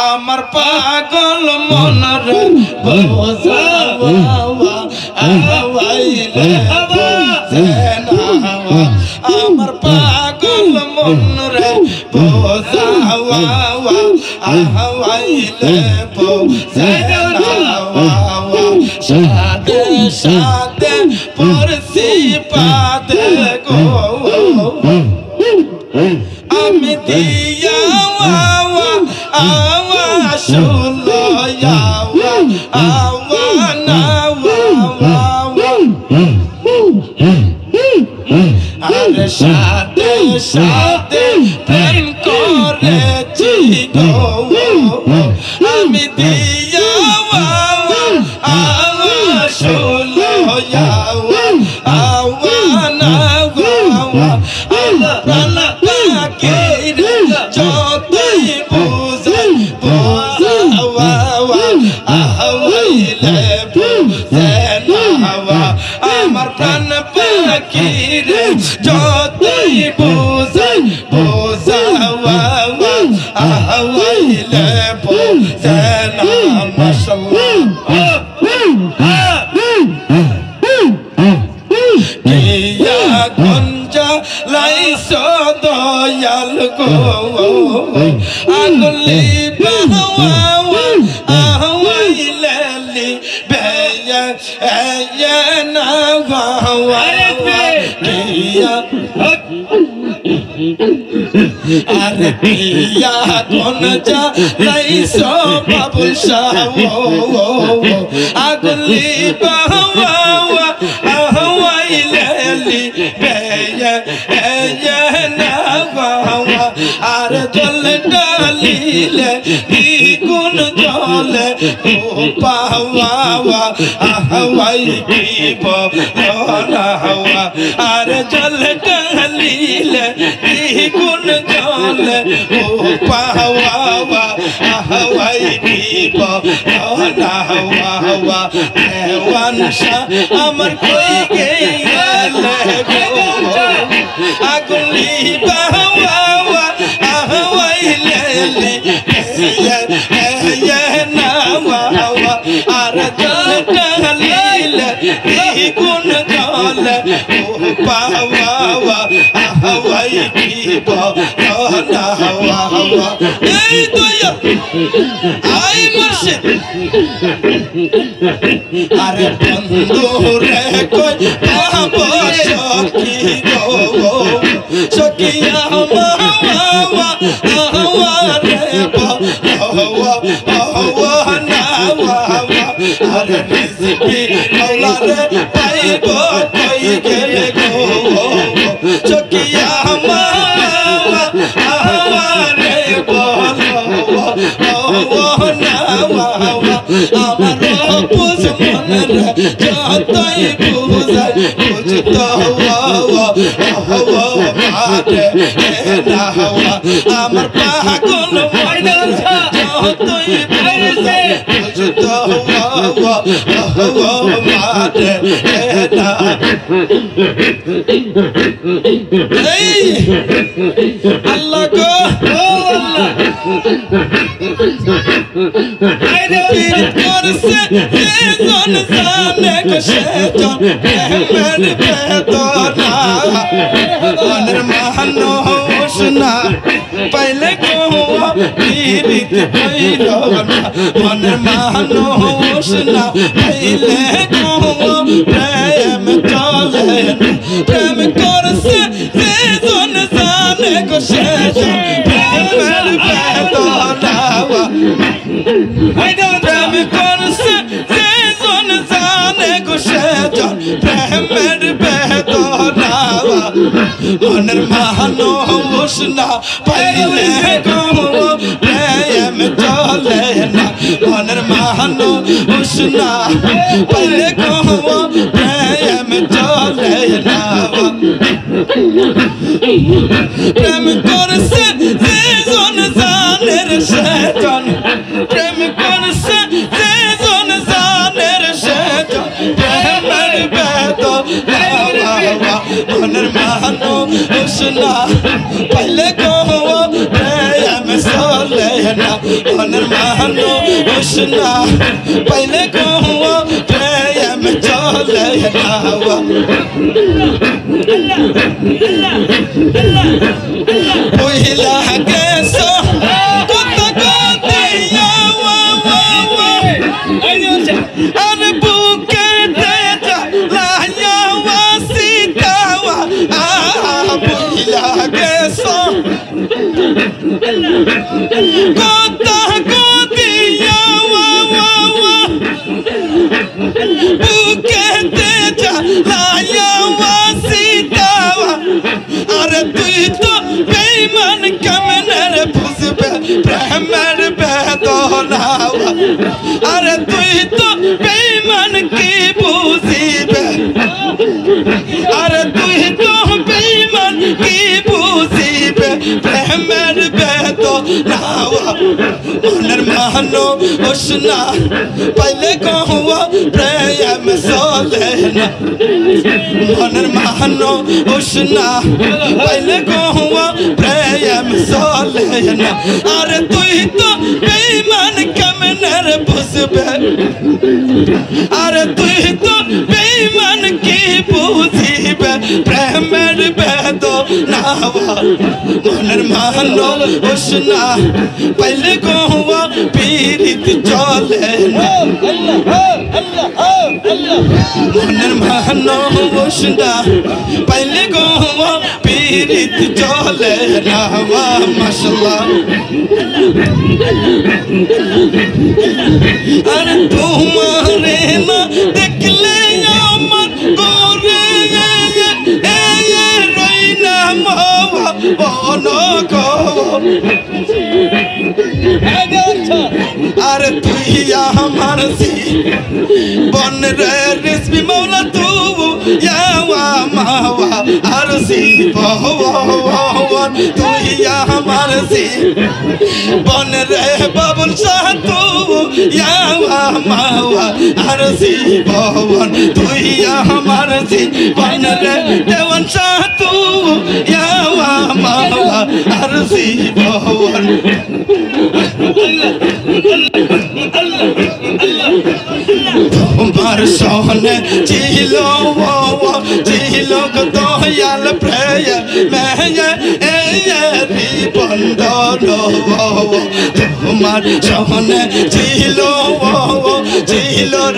আমার পাগল মনের বোঝাওয়া আওয়াইলে বোঝেনা আমার পাগল মনের বোঝাওয়া আওয়াইলে বোঝেনা সাদে সাদে পরসি পাদে গো আমি দিয়া আওয়া শুলো আওয়া আরে সাদে সাদে প্রেম করেছি গো আমি দিয়া আওয়া শুলো আওয়া আল্লাহ পাকের যতই বুঝাই বোঝাওয়া আওয়াইলে বোঝেনা আমার প্রাণ পাখির যতই বুঝাই বোঝাওয়া আওয়াইলে বোঝেনা মাশাআল্লাহ লাইসো দয়াল গো আগুলি বাওয়া আওয়াইলে বেয়া না গাওয়া কিয়া আরে কিয়া কোন যা লাইসো বাবুল শাহ আগুলি বাওয়া আওয়াইলে বেয়া আর জল ডালিলে দ্বিগুণ জলে ও পাওয়া আহওয়াই দিব না হওয়া আর জল ডালিলে দ্বিগুণ জলে ও পাওয়া আহওয়াই দিব না হওয়া দেওয়ানশা আমার কই গেলে আগুলি বাওয়া আওয়াইলে না আর জলে দ্বিগুণ জলে ও পাওয়া আওয়াই দিব না হওয়া এই দয়া আই মুর্শিদ আরে বন্ধু রে কই পাবো সখী গো সখিয়া মাওয়া রে বাওয়া না আরে রিজকি মওলা রে পাইব কই গেলে গো সখিয়া মাওয়া রে বাওয়া না আমার বুঝ মনের যতই বুঝাই বুঝতো মারে না হওয়া আমার পাগল মনের যতই বুঝাই বুঝতো মারে না আল্লাহ গো আল্লাহ আইরে পীর করছে জন জানে গো সেজন প্রেমের বেদনা মনের মানুষ না পাইলে গো পীরিত হইল না মনের মানুষ না পাইলে গো প্রেম চলে প্রেম করছে জন জানে গো সেজন প্রেমের বেদনা প্রেম করছে জন জানে গো সেজন প্রেমের বেদনা মনের মানুষ না পাইলে গো প্রেম চলে না মনের মানুষ না পাইলে গো প্রেম চলে না প্রেম করছে জন জানের সেজন প্রেম করছে জন জানের সেজন প্রেমের বেদনা মনের মানুষ না পাইলে গো প্রেম মনের মানো উষ্ণা পাইলে কোয়া প্রেম চলে না পহিলা গেছো কত গদিয়া আর বুকে তেজা লায়া ওয়াসিতাওয়া পহিলা গেছো কত গদিয়া বুকে তেজা লায়া ওয়াসিতাওয়া আরে তুই তো বেঈমান কেমনের বুঝবে প্রেমের বেদনা আরে তুই তো বেঈমান কি বুঝিবে আরে তুই তো বেঈমান কি বুঝিবে প্রেমের বেদনা মনের মানো উষ্ণা পাইলে কোয়া প্রেম চলে না মনের মানো উষ্ণা পাইলে কোয়া প্রেম চলে না আরে তুই তো বেঈমান কেমনের বুঝবে আরে তুই তো বেঈমান কি বুঝিবে প্রেমের বেদনা মনের মানো উষ্ণা পাইলে কোয়া পীড়িত চলে না মনের মানো উষ্ণা পাইলে কোয়া পীড়িত চলে না মাশাআল্লাহ আরে তোমারে না দেখলে আমার গোরে রই না মাওয়া অনকো আরে তুই আমার সি বন রে রিসবি মাওলা তু ইয়াওয়া মাওয়া আর সি বহন তুই আমার সি বন রে বাবুল শাহ তু ইয়াওয়া মাওয়া আর সি বহন তুই আমার সি বন রে দেওয়ান শাহ তু ইয়াওয়া মাওয়া আর সি বহন তোমার সহনে ছিল দয়াল প্রেয় মেয়ে বন্ধন তোমার সহনে ছিল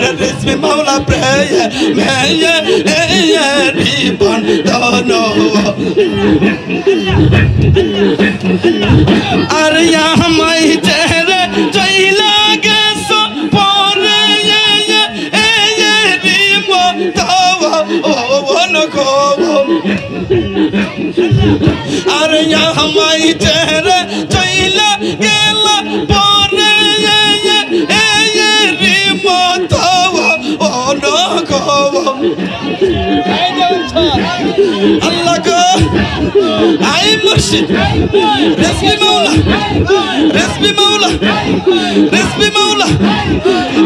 রিজভি মাওলা প্রেয় মেয়ে বন্ধন আর আমায় চেহারা চইলা গেছো পরে আর আমায় চেহারা চইলা গেল পরে আল্লাহ গো আই মুর্শিদ রিজভি মাওলা রিজভি মাওলা রিজভি মাওলা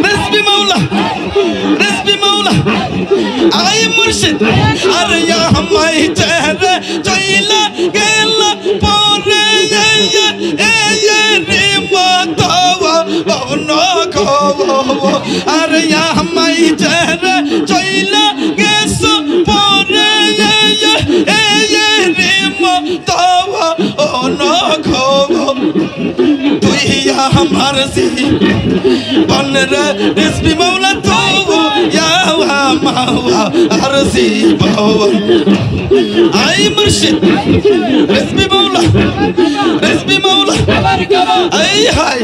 রিজভি মাওলা রিজভি মাওলা আই মুর্শিদ আর আমায় চেহারা চইলা গেল পরে আর আমায় চেহারা চইলা গেছো পরে তুই আমার সি বন রে রিজভি মাওলা তু ইয়াওয়া মাওয়া আর সি বহন আই মুর্শিদ রিজভি মাওলা আই হাই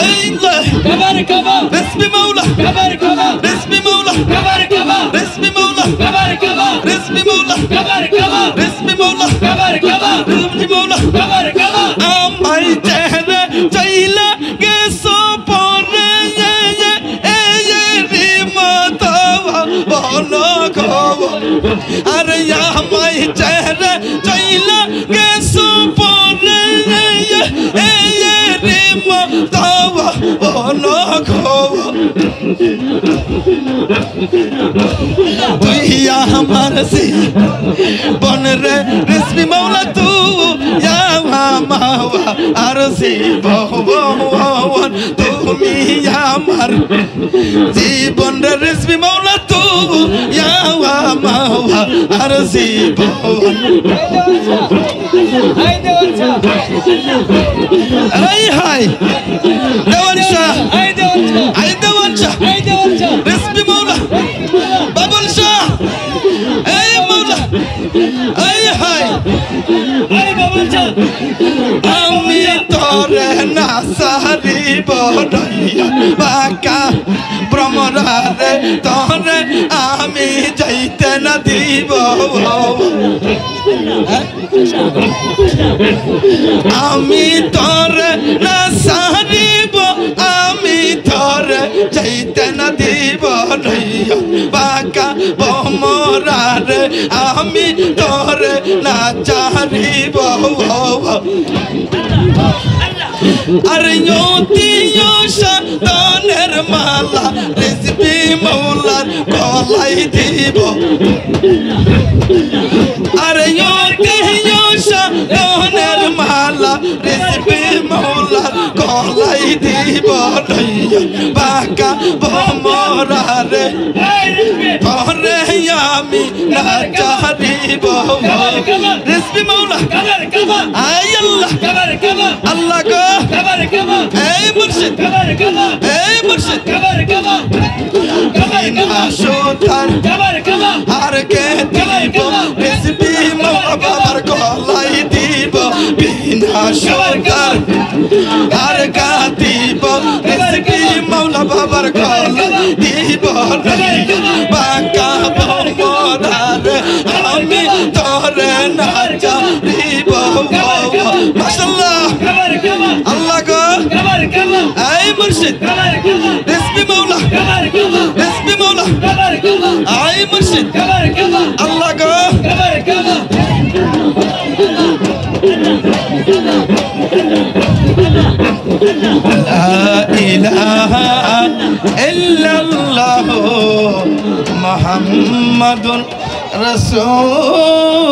আই লা রিজভি মাওলা রিজভি মাওলা রিজভি মাওলা রিজভি মাওলা রিজভি মাওলা রিজভি মাওলা আমায় চেহারা চইলা গেছো পরে আর আমায় চেহারা চইলা গেছো পরে তুই আমার সি বন রে রিজভি মাওলা তু ইয়াওয়া মাওয়া আর জীবন তুমি আমার জীবন রে রিজভি মাওলা তু ইয়া মাওলা আর জীবন এই হাই দেওয়ান শাহ এই দেওয়ান শাহ রিজভি মাওলা বাবুল শাহ এই মাওলা এই হাই এই বাবুল শাহ আমি তোরে না সারিব রইয়া বাঁকা ভ্রমরারে তোরে আমি যাইতে না দিব আমি তোরে না সারিব আমি তোরে যাইতে না দিব রইয়া বাঁকা ভ্রমরারে আমি তোরে না চারিব আরে ইয়ো শাতানের মালা রিজভি মাওলার গলায় দিব আরে ইয়ো শাতানের মালা রিজভি মাওলার গলায় দিব বাঁকা ভ্রমরারে তোরে আমি না চারিব রিজভি মাওলা আয় আল্লাহ আল্লাহ গো এই মুর্শিদ এই মুর্শিদ বিনা সুতার আর কে দিব রিজভি মাওলা বাবার গলায় দিব বিনা সুতার আর কা দিব রিজভি মাওলা বাবার গলায় দিব বাঁকা ভ্রমরারে আমি তোরে না চারিব মাশাআল্লাহ আল্লাহ গো এই মুর্শিদ রিজভি মাওলা রিজভি মাওলা এই মুর্শিদ আল্লাহ গো লা ইলাহা ইল্লাল্লাহ মুহাম্মাদুর রাসূলুল্লাহ।